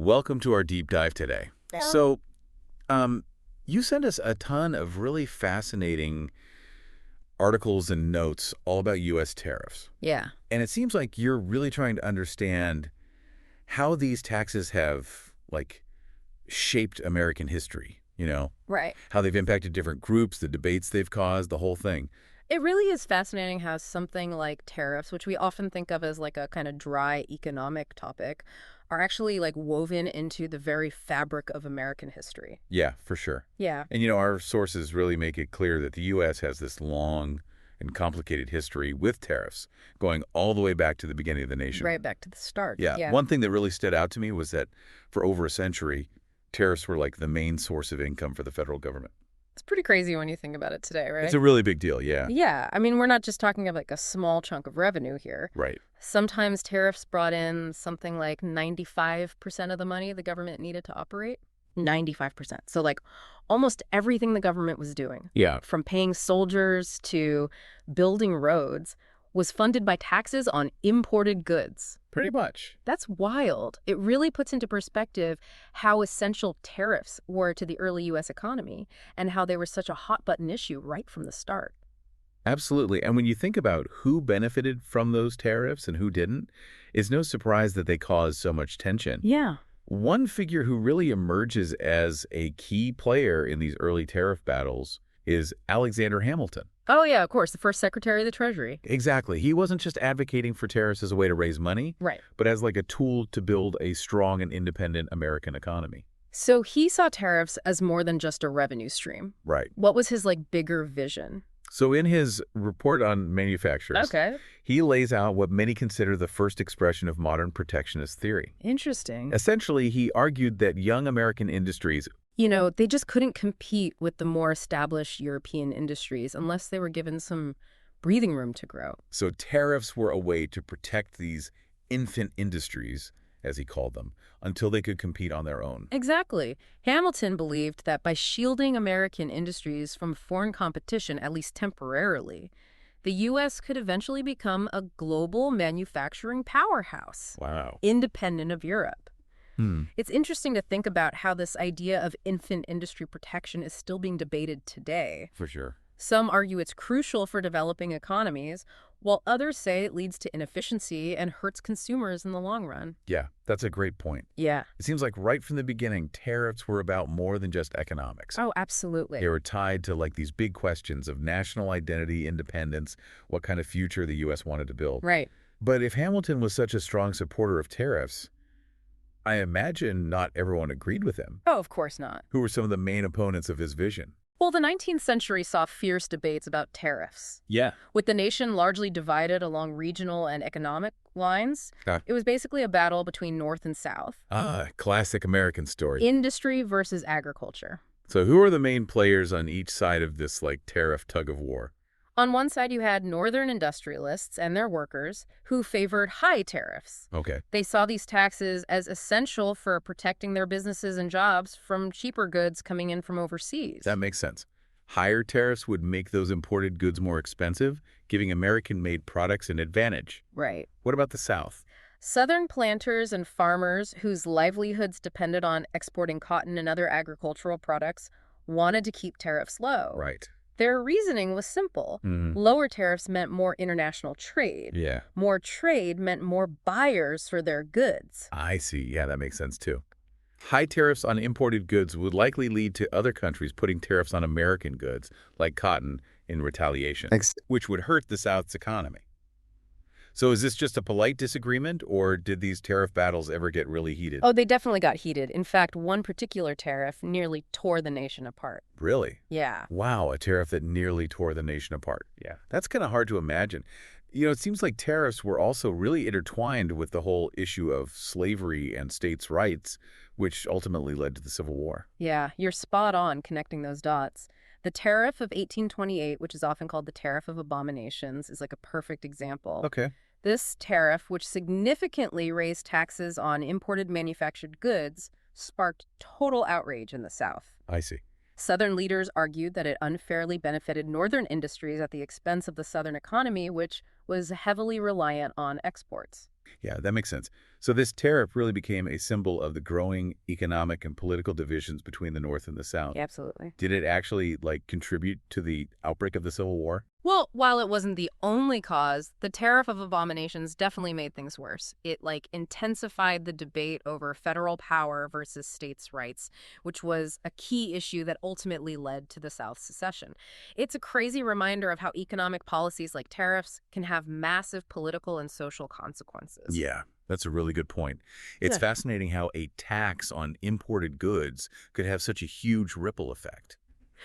welcome to our deep dive today. So, you sent us a ton of really fascinating articles and notes all about U.S. tariffs. Yeah. And it seems like you're really trying to understand how these taxes have, like, shaped American history, Right. how they've impacted different groups, the debates they've caused, the whole thing. It really is fascinating how something like tariffs, which we often think of as like a kind of dry economic topic, are actually like woven into the very fabric of American history. Yeah, for sure. Yeah. And, our sources really make it clear that the U.S. has this long and complicated history with tariffs, going all the way back to the beginning of the nation. Right back to the start. Yeah. One thing that really stood out to me was that for over a century, tariffs were like the main source of income for the federal government. It's pretty crazy when you think about it today, right? It's a really big deal, yeah. Yeah. I mean, we're not just talking of like a small chunk of revenue here. Right. Sometimes tariffs brought in something like 95% of the money the government needed to operate. 95%. So like almost everything the government was doing, Yeah. from paying soldiers to building roads, was funded by taxes on imported goods. Pretty much. That's wild. It really puts into perspective how essential tariffs were to the early U.S. economy and how they were such a hot-button issue right from the start. Absolutely. And when you think about who benefited from those tariffs and who didn't, it's no surprise that they caused so much tension. Yeah. One figure who really emerges as a key player in these early tariff battles is Alexander Hamilton. Oh, yeah, of course, the first Secretary of the Treasury. Exactly. He wasn't just advocating for tariffs as a way to raise money, Right. but as like a tool to build a strong and independent American economy. So he saw tariffs as more than just a revenue stream. Right. What was his bigger vision? So in his report on manufacturers, he lays out what many consider the first expression of modern protectionist theory. Interesting. Essentially, he argued that young American industries, they just couldn't compete with the more established European industries unless they were given some breathing room to grow. So tariffs were a way to protect these infant industries, as he called them, until they could compete on their own. Exactly. Hamilton believed that by shielding American industries from foreign competition, at least temporarily, the U.S. could eventually become a global manufacturing powerhouse. Wow. Independent of Europe. It's interesting to think about how this idea of infant industry protection is still being debated today. For sure. Some argue it's crucial for developing economies, while others say it leads to inefficiency and hurts consumers in the long run. Yeah, that's a great point. Yeah. It seems like right from the beginning, tariffs were about more than just economics. Oh, absolutely. They were tied to these big questions of national identity, independence, what kind of future the U.S. wanted to build. Right. But if Hamilton was such a strong supporter of tariffs, I imagine not everyone agreed with him. Oh, of course not. Who were some of the main opponents of his vision? Well, the 19th century saw fierce debates about tariffs. Yeah. With the nation largely divided along regional and economic lines, it was basically a battle between North and South. Classic American story. Industry versus agriculture. So who are the main players on each side of this tariff tug of war? On one side, you had northern industrialists and their workers who favored high tariffs. Okay. They saw these taxes as essential for protecting their businesses and jobs from cheaper goods coming in from overseas. That makes sense. Higher tariffs would make those imported goods more expensive, giving American-made products an advantage. Right. What about the South? Southern planters and farmers whose livelihoods depended on exporting cotton and other agricultural products wanted to keep tariffs low. Right. Their reasoning was simple. Lower tariffs meant more international trade. Yeah. More trade meant more buyers for their goods. I see. Yeah, that makes sense too. High tariffs on imported goods would likely lead to other countries putting tariffs on American goods, like cotton, in retaliation, which would hurt the South's economy. So is this just a polite disagreement, or did these tariff battles ever get really heated? Oh, they definitely got heated. In fact, one particular tariff nearly tore the nation apart. Really? Yeah. Wow, a tariff that nearly tore the nation apart. Yeah. That's kind of hard to imagine. It seems like tariffs were also really intertwined with the whole issue of slavery and states' rights, which ultimately led to the Civil War. Yeah, you're spot on connecting those dots. The Tariff of 1828, which is often called the Tariff of Abominations, is like a perfect example. Okay. This tariff, which significantly raised taxes on imported manufactured goods, sparked total outrage in the South. I see. Southern leaders argued that it unfairly benefited Northern industries at the expense of the Southern economy, which was heavily reliant on exports. Yeah, that makes sense. So this tariff really became a symbol of the growing economic and political divisions between the North and the South. Yeah, absolutely. Did it actually, contribute to the outbreak of the Civil War? Well, while it wasn't the only cause, the Tariff of Abominations definitely made things worse. It, intensified the debate over federal power versus states' rights, which was a key issue that ultimately led to the South's secession. It's a crazy reminder of how economic policies like tariffs can have massive political and social consequences. Yeah, that's a really good point. It's Yeah. fascinating how a tax on imported goods could have such a huge ripple effect.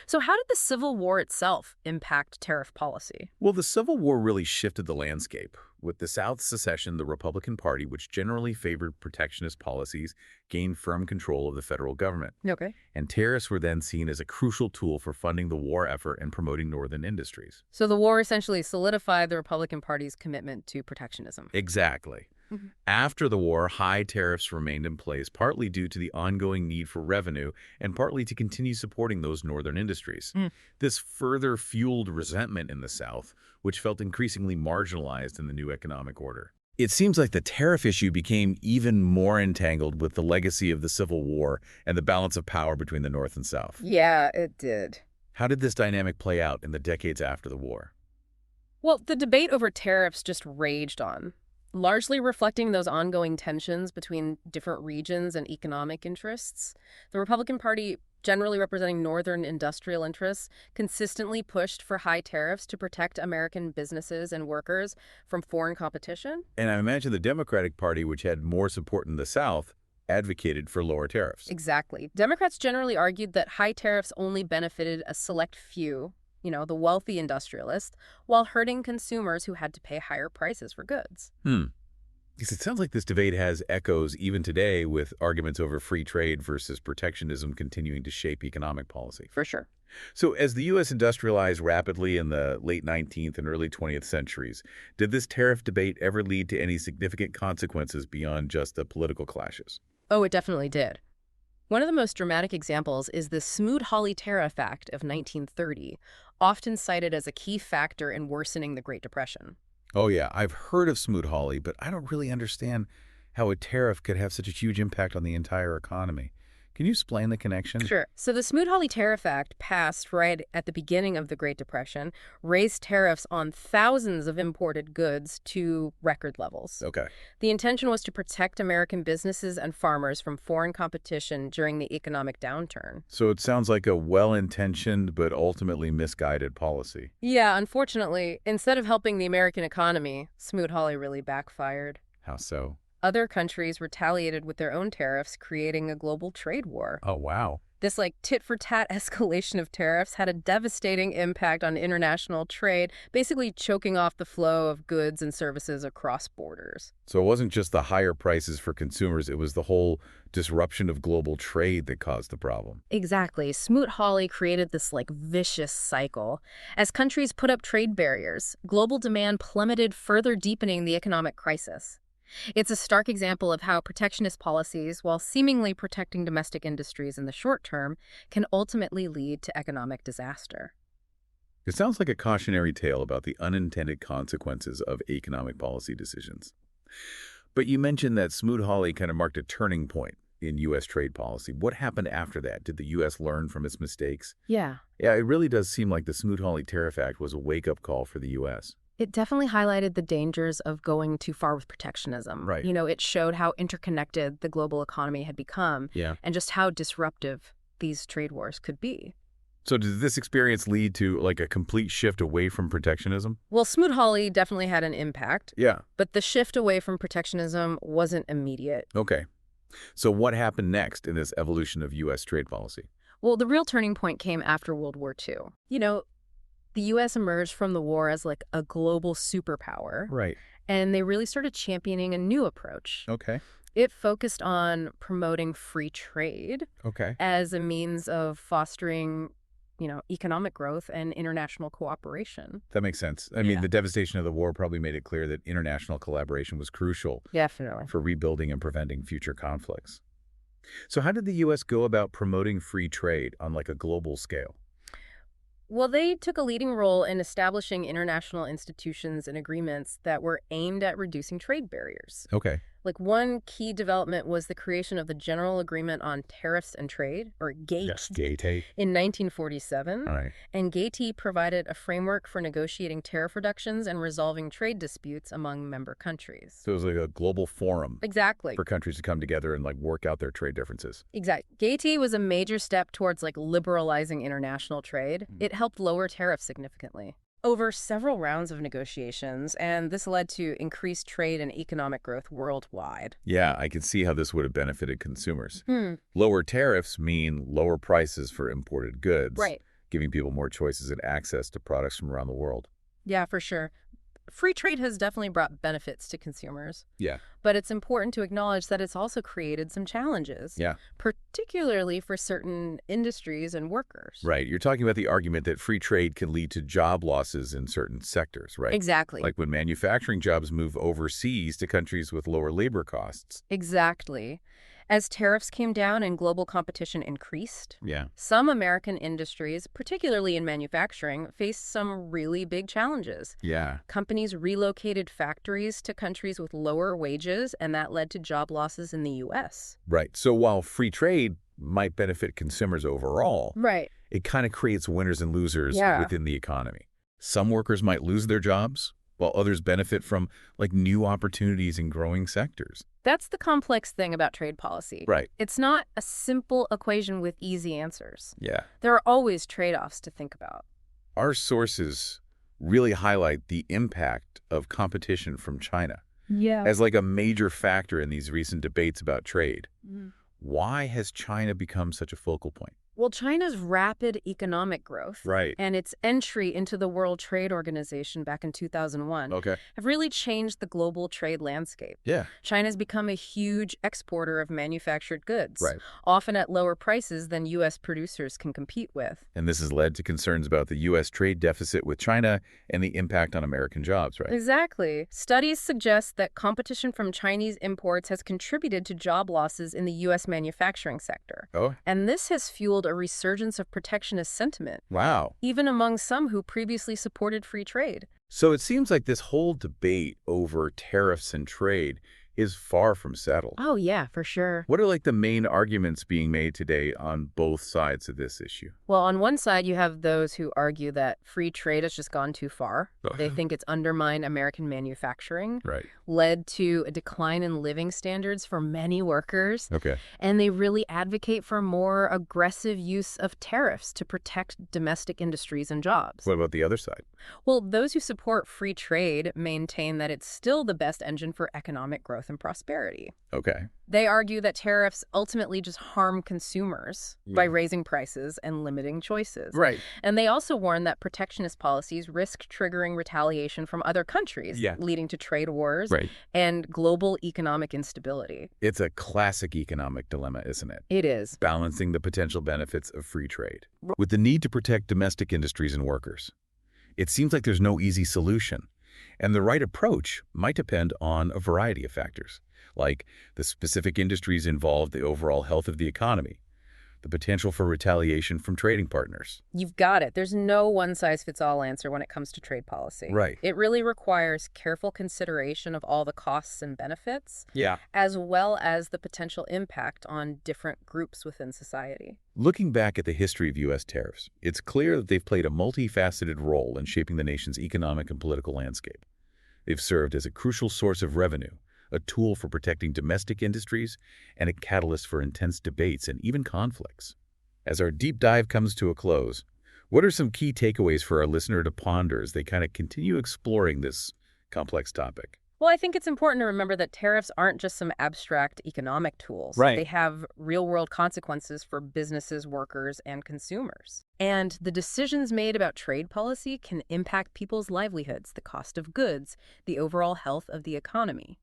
So how did the Civil War itself impact tariff policy? Well, the Civil War really shifted the landscape. With the South's secession, the Republican Party, which generally favored protectionist policies, gained firm control of the federal government. Okay. And tariffs were then seen as a crucial tool for funding the war effort and promoting northern industries. So the war essentially solidified the Republican Party's commitment to protectionism. Exactly. Mhm. After the war, high tariffs remained in place, partly due to the ongoing need for revenue and partly to continue supporting those northern industries. Mm. This further fueled resentment in the South, which felt increasingly marginalized in the new economic order. It seems like the tariff issue became even more entangled with the legacy of the Civil War and the balance of power between the North and South. Yeah, it did. How did this dynamic play out in the decades after the war? Well, the debate over tariffs just raged on, largely reflecting those ongoing tensions between different regions and economic interests. The Republican Party, generally representing northern industrial interests, consistently pushed for high tariffs to protect American businesses and workers from foreign competition. And I imagine the Democratic Party, which had more support in the South, advocated for lower tariffs. Exactly. Democrats generally argued that high tariffs only benefited a select few, the wealthy industrialists, while hurting consumers who had to pay higher prices for goods. Because it sounds like this debate has echoes even today with arguments over free trade versus protectionism continuing to shape economic policy. For sure. So as the U.S. industrialized rapidly in the late 19th and early 20th centuries, did this tariff debate ever lead to any significant consequences beyond just the political clashes? Oh, it definitely did. One of the most dramatic examples is the Smoot-Hawley Tariff Act of 1930, often cited as a key factor in worsening the Great Depression. Oh yeah, I've heard of Smoot-Hawley, but I don't really understand how a tariff could have such a huge impact on the entire economy. Can you explain the connection? Sure. So the Smoot-Hawley Tariff Act, passed right at the beginning of the Great Depression, raised tariffs on thousands of imported goods to record levels. Okay. The intention was to protect American businesses and farmers from foreign competition during the economic downturn. So it sounds like a well-intentioned but ultimately misguided policy. Yeah, unfortunately, instead of helping the American economy, Smoot-Hawley really backfired. How so? Other countries retaliated with their own tariffs, creating a global trade war. Oh, wow. This tit-for-tat escalation of tariffs had a devastating impact on international trade, basically choking off the flow of goods and services across borders. So it wasn't just the higher prices for consumers, it was the whole disruption of global trade that caused the problem. Exactly. Smoot-Hawley created this vicious cycle. As countries put up trade barriers, global demand plummeted, further deepening the economic crisis. It's a stark example of how protectionist policies, while seemingly protecting domestic industries in the short term, can ultimately lead to economic disaster. It sounds like a cautionary tale about the unintended consequences of economic policy decisions. But you mentioned that Smoot-Hawley kind of marked a turning point in U.S. trade policy. What happened after that? Did the U.S. learn from its mistakes? Yeah. Yeah, it really does seem like the Smoot-Hawley Tariff Act was a wake-up call for the U.S. It definitely highlighted the dangers of going too far with protectionism. Right. It showed how interconnected the global economy had become, Yeah. and just how disruptive these trade wars could be. So did this experience lead to a complete shift away from protectionism? Well, Smoot-Hawley definitely had an impact, Yeah. but the shift away from protectionism wasn't immediate. Okay. So what happened next in this evolution of U.S. trade policy? Well, the real turning point came after World War II. The U.S. emerged from the war as a global superpower, Right. and they really started championing a new approach. Okay. It focused on promoting free trade Okay. as a means of fostering, economic growth and international cooperation. That makes sense. I mean, Yeah. the devastation of the war probably made it clear that international collaboration was crucial Definitely. for rebuilding and preventing future conflicts. So how did the U.S. go about promoting free trade on a global scale? Well, they took a leading role in establishing international institutions and agreements that were aimed at reducing trade barriers. Okay. Like one key development was the creation of the General Agreement on Tariffs and Trade, or GATE, Yes, GATE. in 1947. All right. And GATE provided a framework for negotiating tariff reductions and resolving trade disputes among member countries. So it was like a global forum. Exactly. For countries to come together and work out their trade differences. Exactly. GATE was a major step towards liberalizing international trade. It helped lower tariffs significantly over several rounds of negotiations, and this led to increased trade and economic growth worldwide. Yeah, I can see how this would have benefited consumers. Lower tariffs mean lower prices for imported goods, right, giving people more choices and access to products from around the world. Yeah, for sure. Free trade has definitely brought benefits to consumers. Yeah. But it's important to acknowledge that it's also created some challenges. Yeah. Particularly for certain industries and workers. Right. You're talking about the argument that free trade can lead to job losses in certain sectors, right? Exactly. Like when manufacturing jobs move overseas to countries with lower labor costs. Exactly. As tariffs came down and global competition increased, some American industries, particularly in manufacturing, faced some really big challenges. Yeah. Companies relocated factories to countries with lower wages, and that led to job losses in the U.S. Right. So while free trade might benefit consumers overall, it kind of creates winners and losers within the economy. Some workers might lose their jobs, while others benefit from new opportunities in growing sectors. That's the complex thing about trade policy. Right. It's not a simple equation with easy answers. Yeah. There are always trade-offs to think about. Our sources really highlight the impact of competition from China as a major factor in these recent debates about trade. Why has China become such a focal point? Well, China's rapid economic growth and its entry into the World Trade Organization back in 2001 have really changed the global trade landscape. Yeah. China's become a huge exporter of manufactured goods, often at lower prices than U.S. producers can compete with. And this has led to concerns about the U.S. trade deficit with China and the impact on American jobs, right? Exactly. Studies suggest that competition from Chinese imports has contributed to job losses in the U.S. manufacturing sector. Oh. And this has fueled a resurgence of protectionist sentiment. Wow. Even among some who previously supported free trade. So it seems like this whole debate over tariffs and trade is far from settled. Oh, yeah, for sure. What are the main arguments being made today on both sides of this issue? Well, on one side, you have those who argue that free trade has just gone too far. They think it's undermined American manufacturing, led to a decline in living standards for many workers, and they really advocate for more aggressive use of tariffs to protect domestic industries and jobs. What about the other side? Well, those who support free trade maintain that it's still the best engine for economic growth and prosperity. They argue that tariffs ultimately just harm consumers by raising prices and limiting choices. And they also warn that protectionist policies risk triggering retaliation from other countries, leading to trade wars and global economic instability. It's a classic economic dilemma, isn't it? It is. Balancing the potential benefits of free trade with the need to protect domestic industries and workers. It seems like there's no easy solution. And the right approach might depend on a variety of factors, like the specific industries involved, the overall health of the economy, the potential for retaliation from trading partners. You've got it. There's no one-size-fits-all answer when it comes to trade policy. It really requires careful consideration of all the costs and benefits, as well as the potential impact on different groups within society. Looking back at the history of U.S. tariffs, it's clear that they've played a multifaceted role in shaping the nation's economic and political landscape. They've served as a crucial source of revenue, a tool for protecting domestic industries, and a catalyst for intense debates and even conflicts. As our deep dive comes to a close, what are some key takeaways for our listener to ponder as they kind of continue exploring this complex topic? Well, I think it's important to remember that tariffs aren't just some abstract economic tools. They have real-world consequences for businesses, workers, and consumers. And the decisions made about trade policy can impact people's livelihoods, the cost of goods, the overall health of the economy.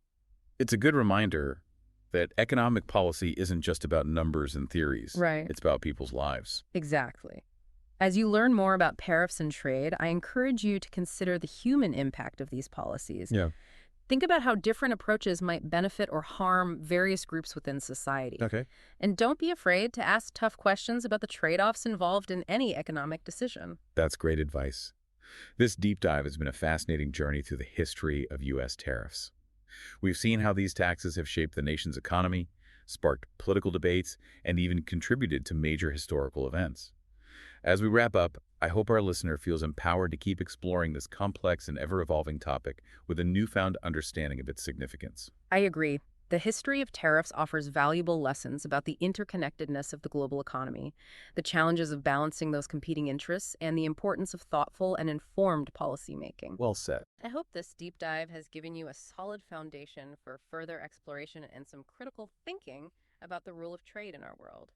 It's a good reminder that economic policy isn't just about numbers and theories. It's about people's lives. Exactly. As you learn more about tariffs and trade, I encourage you to consider the human impact of these policies. Think about how different approaches might benefit or harm various groups within society. Okay. And don't be afraid to ask tough questions about the trade-offs involved in any economic decision. That's great advice. This deep dive has been a fascinating journey through the history of U.S. tariffs. We've seen how these taxes have shaped the nation's economy, sparked political debates, and even contributed to major historical events. As we wrap up, I hope our listener feels empowered to keep exploring this complex and ever-evolving topic with a newfound understanding of its significance. I agree. The history of tariffs offers valuable lessons about the interconnectedness of the global economy, the challenges of balancing those competing interests, and the importance of thoughtful and informed policymaking. Well said. I hope this deep dive has given you a solid foundation for further exploration and some critical thinking about the rule of trade in our world.